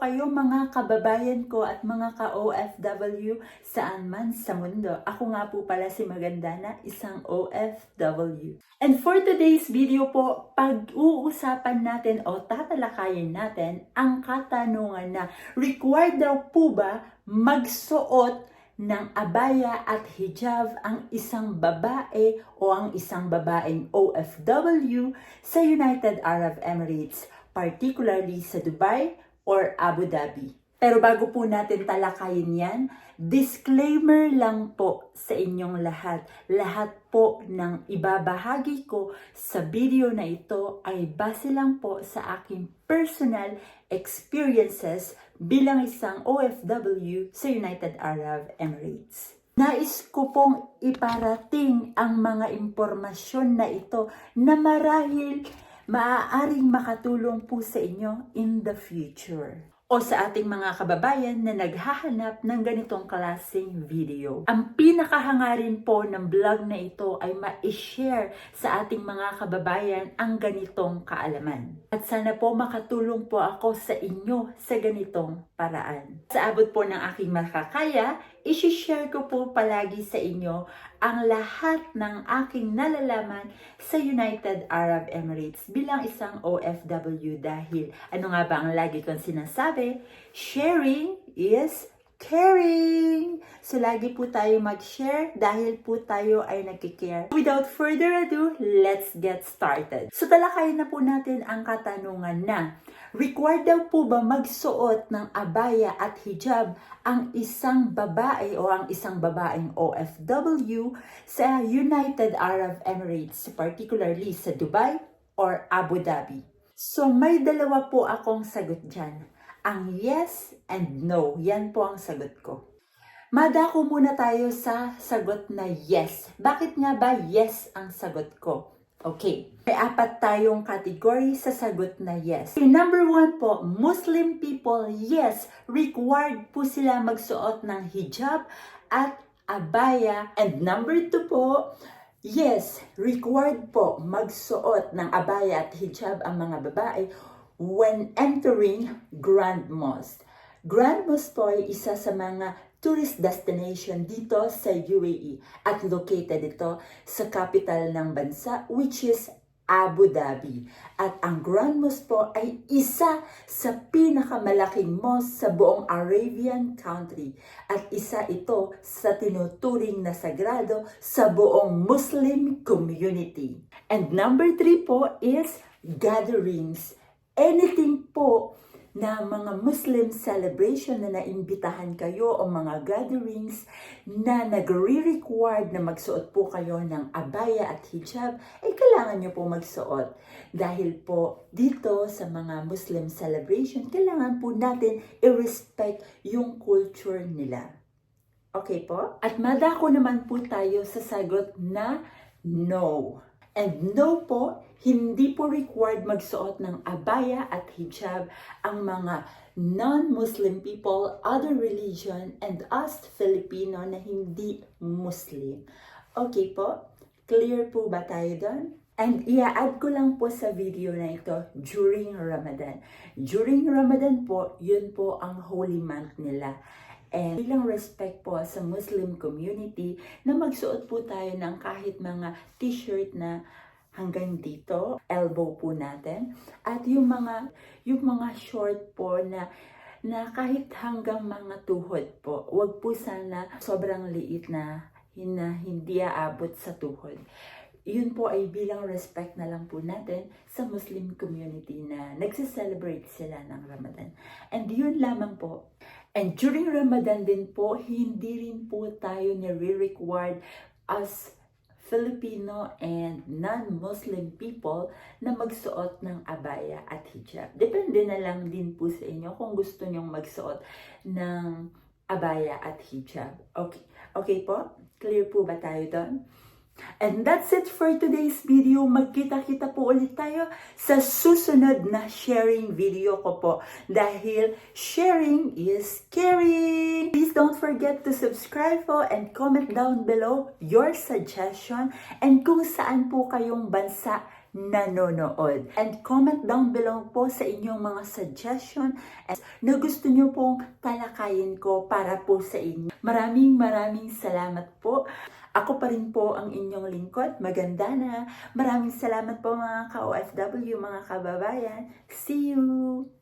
kayo mga kababayan ko at mga ka-OFW saan man sa mundo. Ako nga po pala si Magandana, isang OFW. And for today's video po, pag-uusapan natin o tatalakayin natin ang katanungan na required daw po ba magsuot ng abaya at hijab ang isang babae o ang isang babaeng OFW sa United Arab Emirates, particularly sa Dubai or Abu Dhabi. Pero bago po natin talakayin yan, disclaimer lang po sa inyong lahat. Lahat po ng ibabahagi ko sa video na ito ay base lang po sa aking personal experiences bilang isang OFW sa United Arab Emirates. Nais ko pong iparating ang mga impormasyon na ito na marahil maaaring makatulong po sa inyo in the future o sa ating mga kababayan na naghahanap ng ganitong klaseng video. Ang pinakahangarin po ng vlog na ito ay ma-share sa ating mga kababayan ang ganitong kaalaman. At sana po makatulong po ako sa inyo sa ganitong paraan. Sa abot po ng aking makakaya, i-share ko po palagi sa inyo ang lahat ng aking nalalaman sa United Arab Emirates bilang isang OFW dahil ano nga ba ang lagi kong sinasabi? Sharing is caring. So lagi po tayo mag-share dahil po tayo ay nagkikare. Without further ado, let's get started. So talakayin na po natin ang katanungan na required daw po ba magsuot ng abaya at hijab ang isang babae o ang isang babaeng OFW sa United Arab Emirates, particularly sa Dubai or Abu Dhabi? So may dalawa po akong sagot dyan. Ang yes and no, yan po ang sagot ko. Madako muna tayo sa sagot na yes. Bakit nga ba yes ang sagot ko? Okay, may apat tayong category sa sagot na yes. Number 1 po, Muslim people, yes, required po sila magsuot ng hijab at abaya. And number 2 po, yes, required po magsuot ng abaya at hijab ang mga babae when entering Grand Mosque. Grand Mosque po ay isa sa mga tourist destination dito sa UAE at located ito sa capital ng bansa which is Abu Dhabi. At ang Grand Mosque po ay isa sa pinakamalaking mosque sa buong Arabian country at isa ito sa tinuturing na sagrado sa buong Muslim community. And number 3 po is gatherings. Anything po na mga Muslim celebration na naimbitahan kayo o mga gatherings na nagre-required na magsuot po kayo ng abaya at hijab, ay kailangan nyo po magsuot. Dahil po dito sa mga Muslim celebration, kailangan po natin i-respect yung culture nila. Okay po? At madako naman po tayo sa sagot na no. And no po, hindi po required magsuot ng abaya at hijab ang mga non-Muslim people, other religion, and us Filipino na hindi Muslim. Okay po? Clear po ba tayo doon? And i-add ko lang po sa video na ito during Ramadan. During Ramadan po, yun po ang holy month nila. And bilang respect po sa Muslim community na magsuot po tayo ng kahit mga t-shirt na hanggang dito, elbow po natin. At yung mga short po na kahit hanggang mga tuhod po. Huwag po sana sobrang liit na hindi aabot sa tuhod. Yun po ay bilang respect na lang po natin sa Muslim community na nagse-celebrate sila ng Ramadan. And yun lamang po. And during Ramadan din po, hindi rin po tayo nire-required as Filipino and non-Muslim people na magsuot ng abaya at hijab. Depende na lang din po sa inyo kung gusto nyong magsuot ng abaya at hijab. Okay po? Clear po ba tayo doon? And that's it for today's video. Magkita-kita po ulit tayo sa susunod na sharing video ko po. Dahil sharing is caring. Please don't forget to subscribe po and comment down below your suggestion and kung saan po kayong bansa nanonood. And comment down below po sa inyong mga suggestion na gusto nyo pong talakayin ko para po sa inyo. Maraming salamat po. Ako pa rin po ang inyong lingkod, Magandana. Maraming salamat po mga ka-OFW, mga kababayan. See you!